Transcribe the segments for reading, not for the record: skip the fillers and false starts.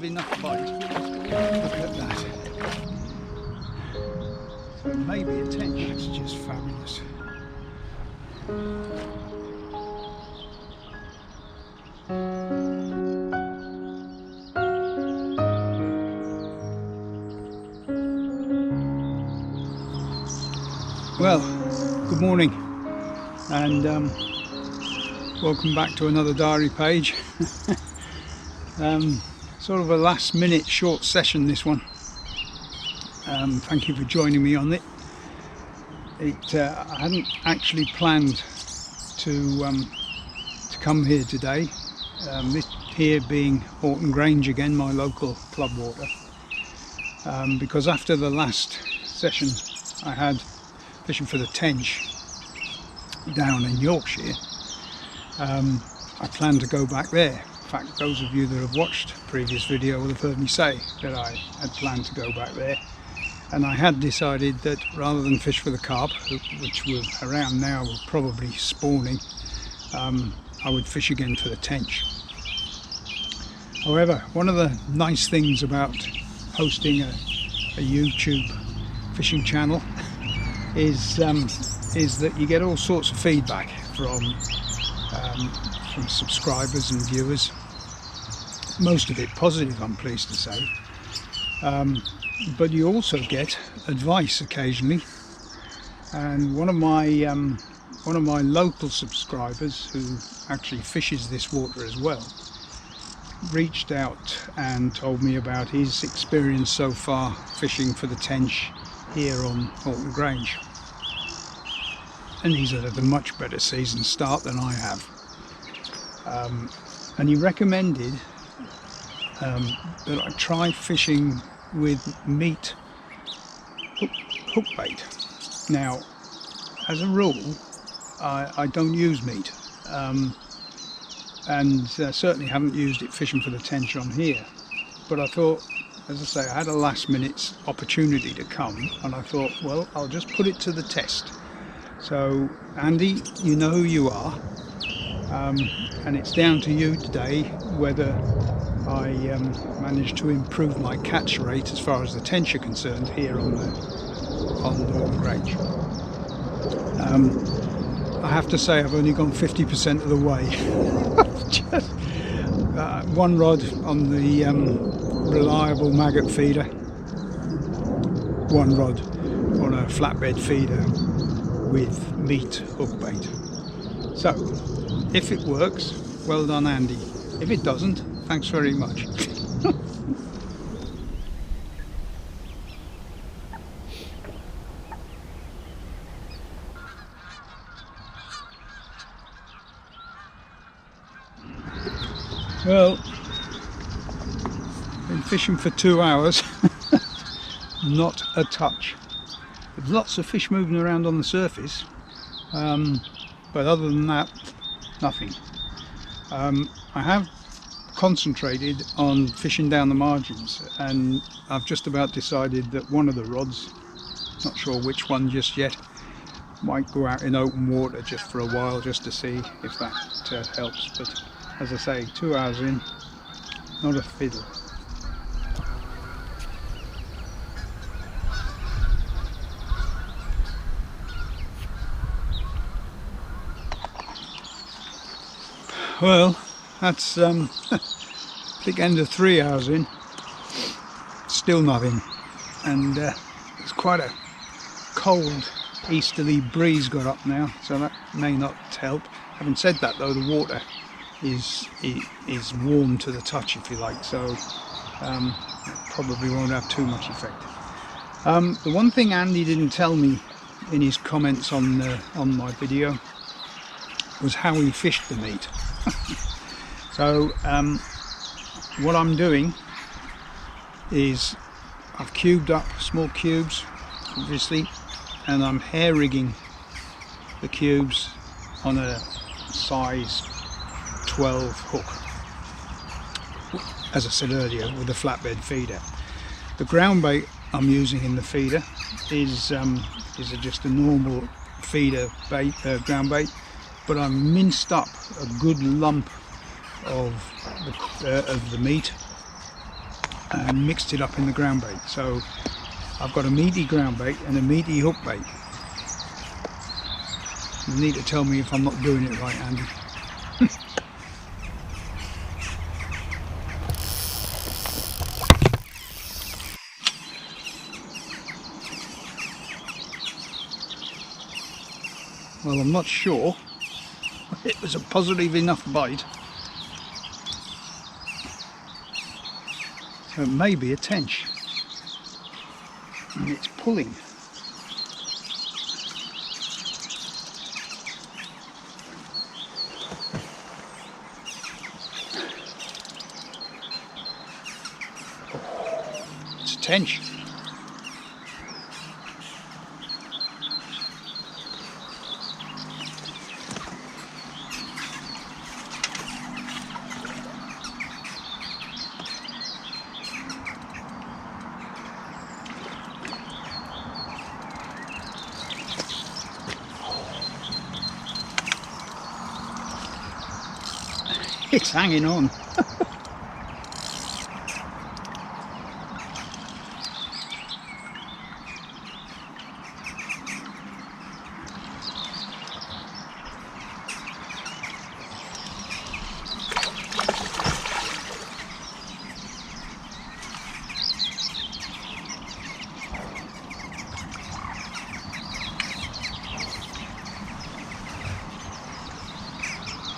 give enough bite. Look at that. So maybe a tench. That's just fabulous. Well, good morning and welcome back to another diary page. Sort of a last minute short session, this one. Thank you for joining me on it. I hadn't actually planned to come here today, this here being Horton Grange again, my local club water, because after the last session I had fishing for the Tench down in Yorkshire, I plan to go back there. In fact, those of you that have watched the previous video will have heard me say that I had planned to go back there, and I had decided that rather than fish for the carp, which were around now, were probably spawning, I would fish again for the Tench. However, one of the nice things about hosting a YouTube fishing channel is that you get all sorts of feedback from subscribers and viewers. Most of it positive, I'm pleased to say, but you also get advice occasionally. And one of my local subscribers, who actually fishes this water as well, reached out and told me about his experience so far fishing for the Tench here on Horton Grange, and he's had a much better season start than I have, and he recommended that I try fishing with meat hook bait. Now, as a rule, I don't use meat, and certainly haven't used it fishing for the Tench on here, but I thought, as I say, I had a last minute opportunity to come, and I thought, well, I'll just put it to the test. So Andy, you know who you are, and it's down to you today whether I manage to improve my catch rate as far as the Tench are concerned here on the Horton Grange. I have to say I've only gone 50% of the way. Just one rod on the reliable maggot feeder, one rod on a flatbed feeder with meat hook bait. So if it works, well done Andy. If it doesn't, thanks very much. Well, been fishing for 2 hours, not a touch. There's lots of fish moving around on the surface, but other than that, nothing. I have concentrated on fishing down the margins, and I've just about decided that one of the rods, not sure which one just yet, might go out in open water just for a while, just to see if that helps. But as I say, 2 hours in, not a fiddle. Well, that's big end of 3 hours in, still nothing, and it's quite a cold easterly breeze got up now, so that may not help. Having said that though, the water is warm to the touch, if you like, so it probably won't have too much effect. The one thing Andy didn't tell me in his comments on my video was how he fished the meat. So what I'm doing is I've cubed up small cubes, obviously, and I'm hair rigging the cubes on a size 12 hook, as I said earlier, with a flatbed feeder. The ground bait I'm using in the feeder is just a normal feeder bait, ground bait, but I minced up a good lump of the meat and mixed it up in the ground bait. So I've got a meaty ground bait and a meaty hook bait. You need to tell me if I'm not doing it right, Andy. Well, I'm not sure. It was a positive enough bite. So it may be a tench. And it's pulling. It's a tench. It's hanging on.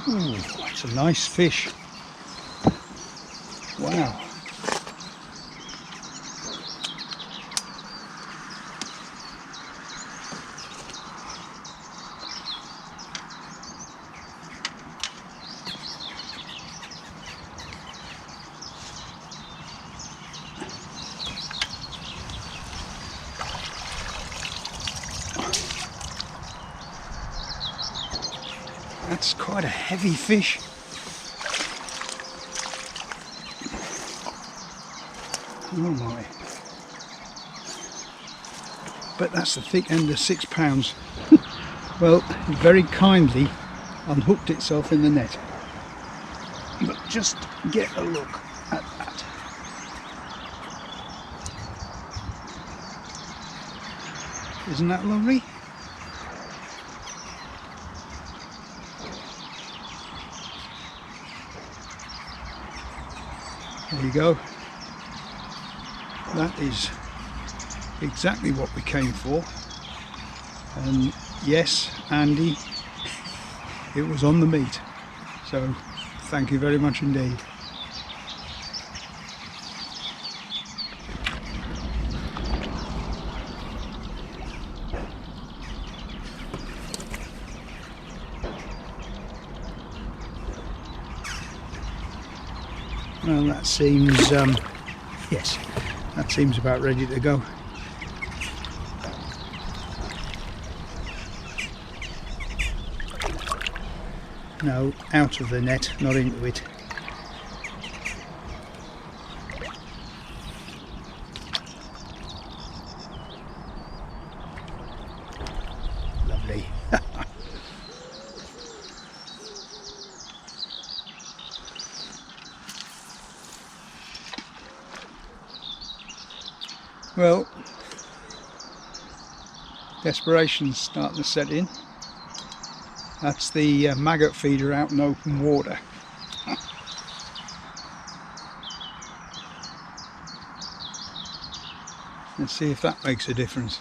Ooh, it's a nice fish. Wow. That's quite a heavy fish. Oh my. But that's the thick end of 6 pounds. Well, it very kindly unhooked itself in the net. But just get a look at that. Isn't that lovely? There you go. That is exactly what we came for. And yes, Andy, it was on the meat. So thank you very much indeed. Well, that seems, yes, that seems about ready to go. No, out of the net, not into it. Lovely. Well, desperation's starting to set in. That's the maggot feeder out in open water. Let's see if that makes a difference.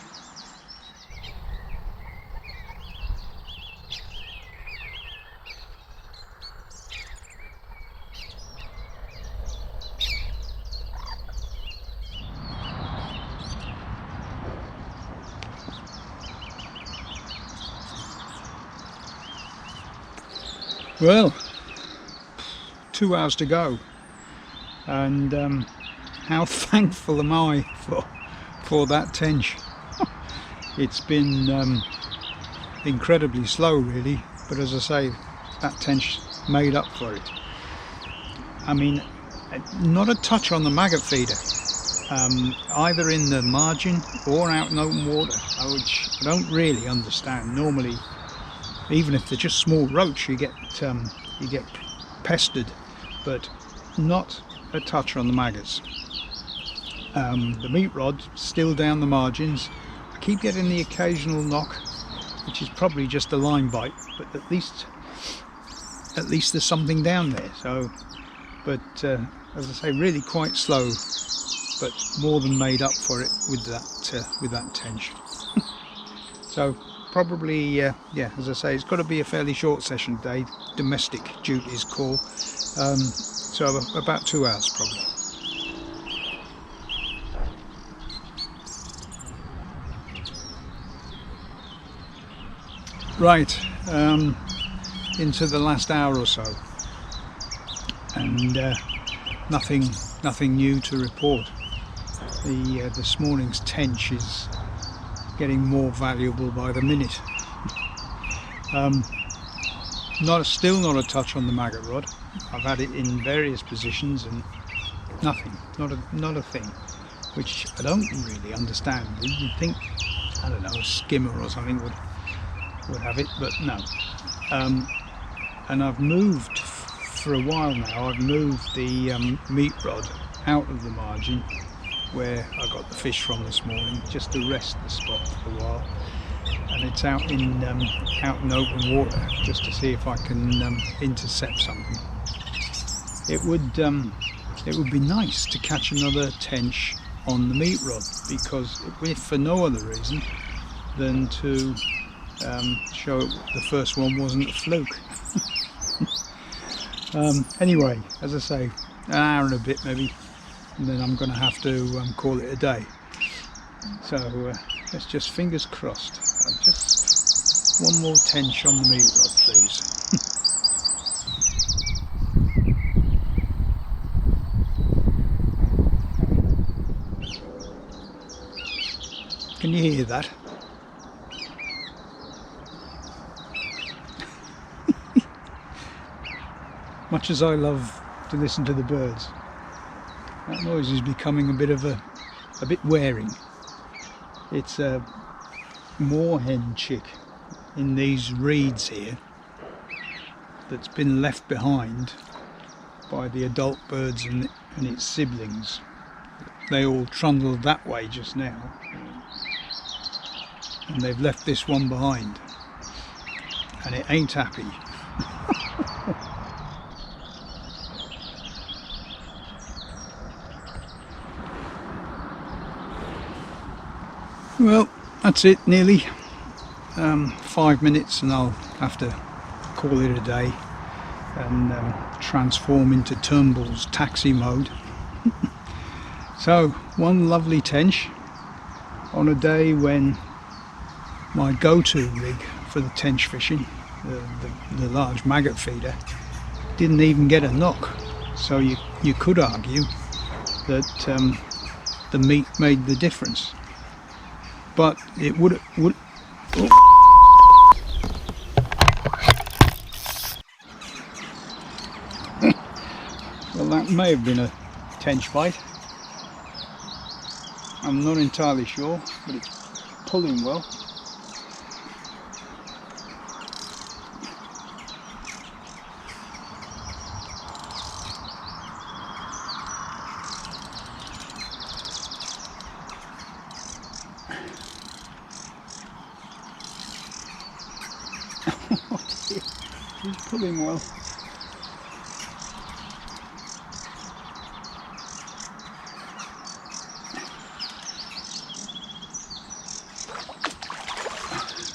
Well, 2 hours to go, and how thankful am I for that tench. It's been incredibly slow really, but as I say, that tench made up for it. I mean, not a touch on the maggot feeder, either in the margin or out in open water, which I don't really understand. Normally, even if they're just small roach, you get pestered, but not a touch on the maggots. The meat rod still down the margins. I keep getting the occasional knock, which is probably just a line bite, but at least there's something down there. So, but as I say, really quite slow, but more than made up for it with that tench. So probably, yeah, as I say, it's got to be a fairly short session today. Domestic duties call, so about 2 hours probably. Right, into the last hour or so, and nothing new to report. This morning's tench is getting more valuable by the minute. Still not a touch on the maggot rod. I've had it in various positions and nothing, not a thing, which I don't really understand. You'd think, I don't know, a skimmer or something would have it, but no. And I've moved for a while now. I've moved the meat rod out of the margin where I got the fish from this morning, just to rest the spot for a while, and it's out in open water just to see if I can intercept something. It would be nice to catch another tench on the meat rod, because if for no other reason than to show the first one wasn't a fluke. Anyway, as I say, an hour and a bit maybe, and then I'm going to have to call it a day. So let's just fingers crossed. Just one more tench on the meat rod, please. Can you hear that? Much as I love to listen to the birds, that noise is becoming a bit wearing. It's a moorhen chick in these reeds here that's been left behind by the adult birds and its siblings. They all trundled that way just now, and they've left this one behind, and it ain't happy. Well, that's it, nearly 5 minutes, and I'll have to call it a day and transform into Turnbull's taxi mode. So, one lovely tench on a day when my go-to rig for the tench fishing, the large maggot feeder, didn't even get a knock. So you could argue that the meat made the difference. But it would. Oh. Well, that may have been a tench bite. I'm not entirely sure, but it's pulling well. He's pulling well.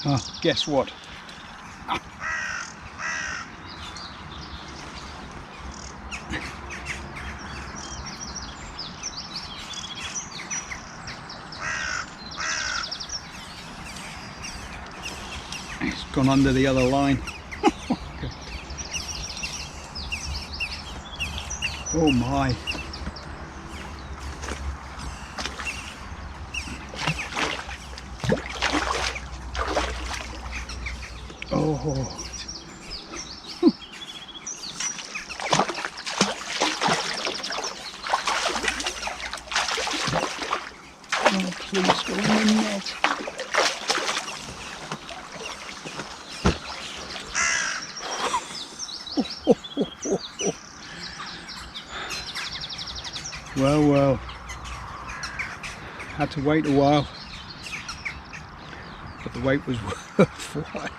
Oh, guess what? It's gone under the other line. Oh my. Oh. Oh, please go in the net. Well, had to wait a while, but the wait was worthwhile.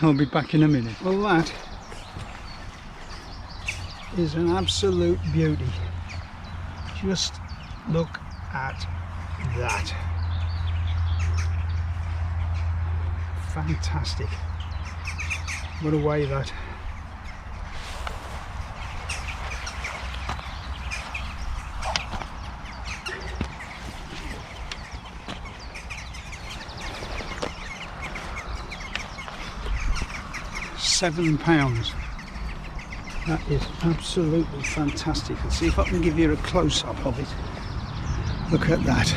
I'll be back in a minute. Well, that is an absolute beauty. Just look at that. Fantastic. What a way that. £7. That is absolutely fantastic. Let's see if I can give you a close-up of it. Look at that.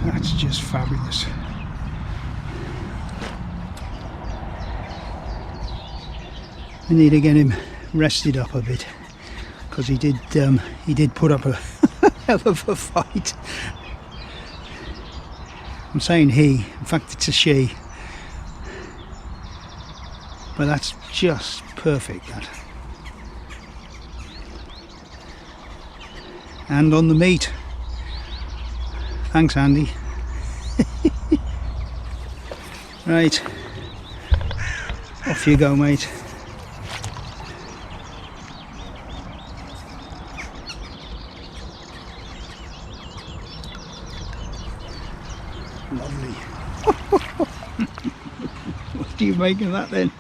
That's just fabulous. I need to get him rested up a bit, because he did put up a hell of a fight. I'm saying he, in fact it's a she. But that's just perfect, that. And on the meat. Thanks, Andy. Right. Off you go, mate. Lovely. What do you make of that then?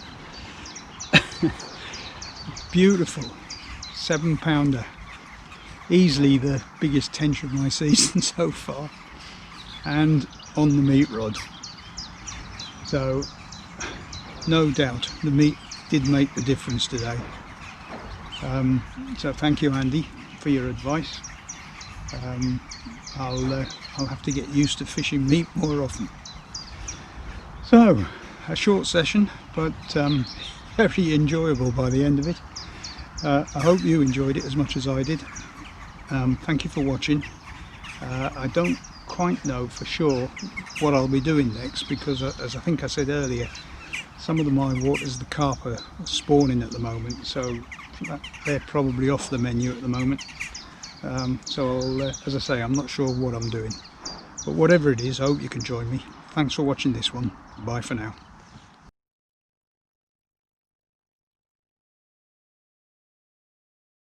Beautiful £7. Easily the biggest tench of my season so far, and on the meat rod. So no doubt the meat did make the difference today. So thank you, Andy, for your advice. I'll have to get used to fishing meat more often. So a short session, but very enjoyable by the end of it. I hope you enjoyed it as much as I did. Thank you for watching. I don't quite know for sure what I'll be doing next, because as I think I said earlier, some of my waters, the carp are spawning at the moment, so they're probably off the menu at the moment. So as I say, I'm not sure what I'm doing, but whatever it is, I hope you can join me. Thanks for watching this one. Bye for now.